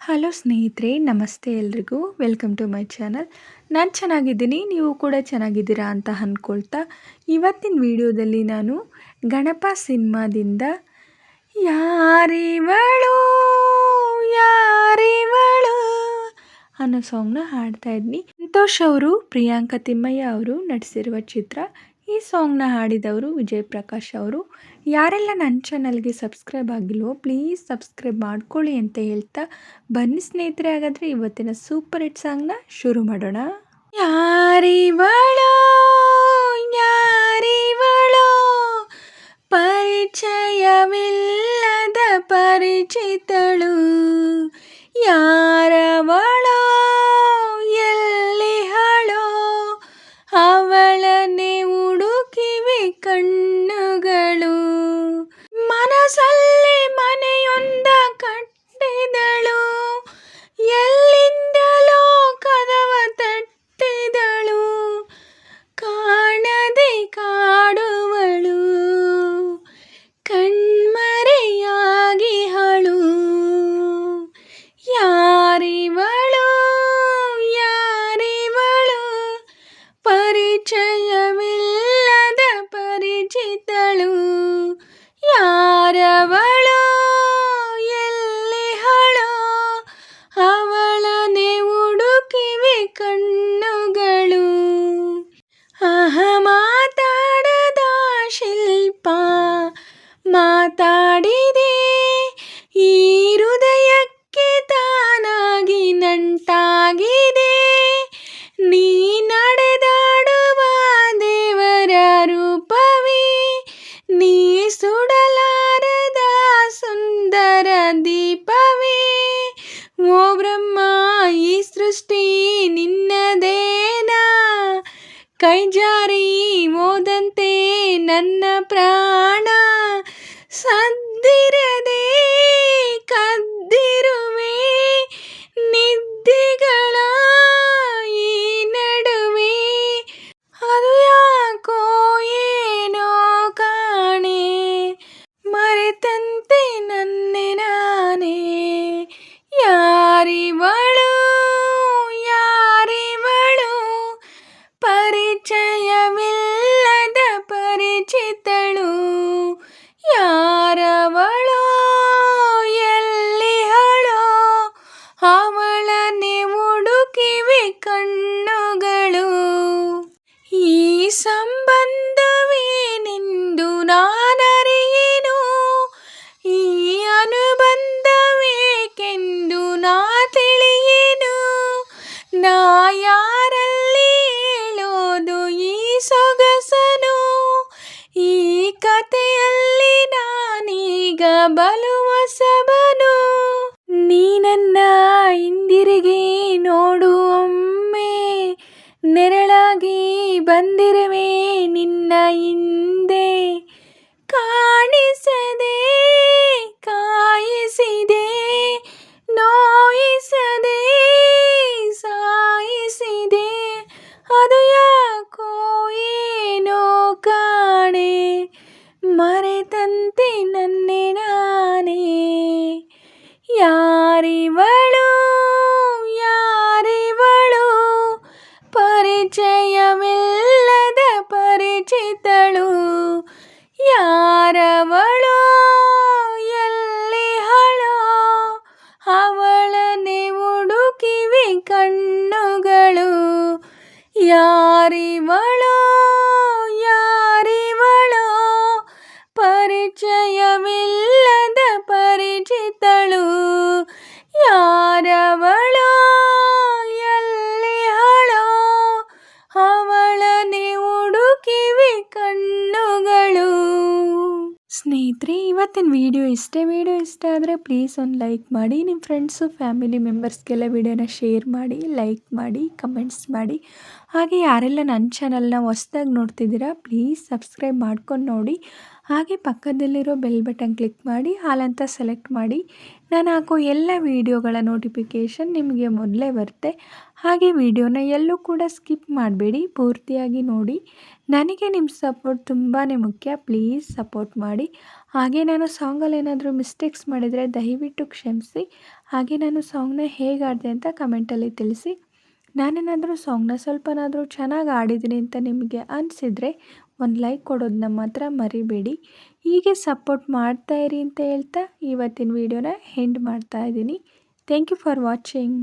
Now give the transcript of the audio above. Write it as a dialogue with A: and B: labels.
A: Hello ಸ್ನೇಹಿತರೆ, ನಮಸ್ತೆ ಎಲ್ರಿಗೂ. Welcome to my channel. ನಾನು ಚೆನ್ನಾಗಿದ್ದೀನಿ, ನೀವು ಕೂಡ ಚೆನ್ನಾಗಿದ್ದೀರಾ ಅಂತ ಅಂದ್ಕೊಳ್ತಾ ಇವತ್ತಿನ ವಿಡಿಯೋದಲ್ಲಿ ನಾನು ಗಣಪ ಸಿನಿಮಾದಿಂದ ಯಾರಿವಳು ಯಾರಿವಳು ಅನ್ನೋ ಸಾಂಗ್ನ ಹಾಡ್ತಾ ಇದ್ನಿ. ಸಂತೋಷ್ ಅವರು, ಪ್ರಿಯಾಂಕಾ ತಿಮ್ಮಯ್ಯ ಅವರು ನಟಿಸಿರುವ ಚಿತ್ರ. ಈ ಸಾಂಗ್ನ ಹಾಡಿದವರು ವಿಜಯ್ ಪ್ರಕಾಶ್ ಅವರು. ಯಾರೆಲ್ಲ ನನ್ನ ಚಾನಲ್ಗೆ ಸಬ್ಸ್ಕ್ರೈಬ್ ಆಗಿಲ್ವೋ ಪ್ಲೀಸ್ ಸಬ್ಸ್ಕ್ರೈಬ್ ಮಾಡ್ಕೊಳ್ಳಿ ಅಂತ ಹೇಳ್ತಾ ಬನ್ನಿ ಸ್ನೇಹಿತರೆ, ಹಾಗಾದರೆ ಇವತ್ತಿನ ಸೂಪರ್ ಹಿಟ್ ಸಾಂಗ್ನ ಶುರು ಮಾಡೋಣ. ಯಾರಿವಳೋ ಯಾರಿವಳೋ ಪರಿಚಯವಿಲ್ಲದ ಪರಿಚಿತಳು, ಯಾರವಳೋ ಎಲ್ಲಿಹಳೋ ಅವಳನ್ನೇ ಹುಡುಕಿವೆ ಕಣ್ಣುಗಳು, ಮನಸ್ಸಲ್ಲಿ ಮನೆಯೊಂದ ಕಟ್ಟಿದಳು, ಎಲ್ಲಿಂದಲೋ ಕದವ ತಟ್ಟಿದಳು, ಕಾಣದೆ ಕಾಡುವಳು ಕಣ್ಮರೆಯಾಗಿಹಳು, ಯಾರಿವಳು ಯಾರಿವಳು ಪರಿಚಯವಿಲ್ಲದ ಪರಿಚಿತಳು, ಯಾರವಳೋ ಎಲ್ಲಿಹಳೋ ಅವಳನ್ನೇ ಹುಡುಕಿವೆ ಕಣ್ಣುಗಳು. ಮಾತಾಡದ ಶಿಲ್ಪ ಮಾತಾಡಿದೆ, ಈ ಹೃದಯಕ್ಕೆ ತಾನಾಗಿ ನಂಟಾಗಿದೆ, ನೀ ನಡೆದಾಡುವ ದೇವರ ರೂಪವೇ, ನೀ ಸುಡಲಾರದ ಸುಂದರ ದೀಪವೇ, ಓ ಬ್ರಹ್ಮ ಈ ಸೃಷ್ಟಿ ನಿನ್ನದೇನಾ, ಕೈ ಜಾರಿ ಹೋದಂತೆ ನನ್ನ ಪ್ರಾಣ, ಸದ್ದಿರದೆ ಕದ್ದಿರುವೆ ನಿದ್ದೆಗಳ ಈ ನಡುವೆ, ಅದು ಯಾಕೋ ಏನೋ ಕಾಣೆ ಮರೆತಂತೆ ನನ್ನೆ ನಾನೇ, ಯಾರಿವಳು ಯಾರಿವಳು ಪರಿಚಯವಿಲ್ಲದ ಪರಿಚಿತಳು, ಯಾರವಳೋ ಎಲ್ಲಿಹಳೋ ಅವಳನ್ನೇ ಹುಡುಕಿವೆ ಕಣ್ಣುಗಳು, ಈ ಸಂಬಂಧವೇನೆಂದು ನಾನರಿಯೇನು, ಈ ಅನುಬಂಧವೇಕೆಂದು ನಾ ತಿಳಿಯೇನು, ನಾ ಯಾರಲ್ಲಿ ಹೇಳೋದು ಈ ಸೊಗಸನು, ಈ ಕಥೆಯಲ್ಲಿ ನಾನೀಗ ಬಲು ಹೊಸಬನು, ನೀ ನನ್ನ ಹಿಂದಿರುಗಿ ನೋಡು ಒಮ್ಮೆ, ನೆರಳಾಗಿ ಬಂದಿರುವೆ ನಿನ್ನ ಹಿಂದೆ, ಕಾಣಿಸದೆ ಕಾಯಿಸಿದೆ ನೋಯಿಸದೆ ಸಾಯಿಸಿದೆ, ಅದು ಯಾಕೋ ಏನೋ ಕಾಣೆ ಮರೆತಂತೆ ನನ್ನೆ ನಾನೇ, ಯಾರಿವಳು ಯಾರಿವಳು ಪರಿಚಯವಿಲ್ಲದ ಪರಿಚಿತಳು, ಯಾರವಳೋ ಎಲ್ಲಿಹಳೋ ಅವಳನ್ನೇ ಹುಡುಕಿವೆ ಕಣ್ಣುಗಳು, ಯಾರಿವಳೋ ಯಾರಿವಳೋ ಪರಿಚಯವಿಲ್ಲದ ಪರಿಚಿತಳು, ಯಾರವಳೋ ಎಲ್ಲಿಹಳೋ ಅವಳನ್ನೇ ಹುಡುಕಿವೆ ಕಣ್ಣುಗಳು. ಸ್ನೇಹಿತರೆ, ಇವತ್ತಿನ ವಿಡಿಯೋ ಇಷ್ಟ ಆದರೆ ಪ್ಲೀಸ್ ಒಂದು ಲೈಕ್ ಮಾಡಿ, ನಿಮ್ಮ ಫ್ರೆಂಡ್ಸು ಫ್ಯಾಮಿಲಿ ಮೆಂಬರ್ಸ್ಗೆಲ್ಲ ವಿಡಿಯೋನ ಶೇರ್ ಮಾಡಿ, ಲೈಕ್ ಮಾಡಿ, ಕಮೆಂಟ್ಸ್ ಮಾಡಿ. ಹಾಗೆ ಯಾರೆಲ್ಲ ನನ್ನ ಚಾನಲ್ನ ಹೊಸ್ದಾಗಿ ನೋಡ್ತಿದ್ದೀರಾ ಪ್ಲೀಸ್ ಸಬ್ಸ್ಕ್ರೈಬ್ ಮಾಡ್ಕೊಂಡು ನೋಡಿ. ಹಾಗೆ ಪಕ್ಕದಲ್ಲಿರೋ ಬೆಲ್ ಬಟನ್ ಕ್ಲಿಕ್ ಮಾಡಿ ಆಲ್ ಅಂತ ಸೆಲೆಕ್ಟ್ ಮಾಡಿ. ನಾನು ಹಾಕೋ ಎಲ್ಲ ವೀಡಿಯೋಗಳ ನೋಟಿಫಿಕೇಷನ್ ನಿಮಗೆ ಮೊದಲೇ ಬರುತ್ತೆ. ಹಾಗೆ ವಿಡಿಯೋನ ಎಲ್ಲೂ ಕೂಡ ಸ್ಕಿಪ್ ಮಾಡಬೇಡಿ, ಪೂರ್ತಿಯಾಗಿ ನೋಡಿ. ನನಗೆ ನಿಮ್ಮ ಸಪೋರ್ಟ್ ತುಂಬಾ ಮುಖ್ಯ, ಪ್ಲೀಸ್ ಸಪೋರ್ಟ್ ಮಾಡಿ. ಹಾಗೆ ನಾನು ಸಾಂಗಲ್ಲಿ ಏನಾದರೂ ಮಿಸ್ಟೇಕ್ಸ್ ಮಾಡಿದರೆ ದಯವಿಟ್ಟು ಕ್ಷಮಿಸಿ. ಹಾಗೆ ನಾನು ಸಾಂಗ್ನ ಹೇಗೆ ಹಾಡಿದೆ ಅಂತ ಕಮೆಂಟಲ್ಲಿ ತಿಳಿಸಿ. ನಾನೇನಾದರೂ ಸಾಂಗ್ನ ಸ್ವಲ್ಪನಾದರೂ ಚೆನ್ನಾಗಿ ಆಡಿದ್ದೀನಿ ಅಂತ ನಿಮಗೆ ಅನಿಸಿದರೆ ಒಂದು ಲೈಕ್ ಕೊಡೋದನ್ನ ಮಾತ್ರ ಮರಿಬೇಡಿ. ಹೀಗೆ ಸಪೋರ್ಟ್ ಮಾಡ್ತಾಯಿರಿ ಅಂತ ಹೇಳ್ತಾ ಇವತ್ತಿನ ವೀಡಿಯೋನ ಎಂಡ್ ಮಾಡ್ತಾಯಿದ್ದೀನಿ. Thank you for watching.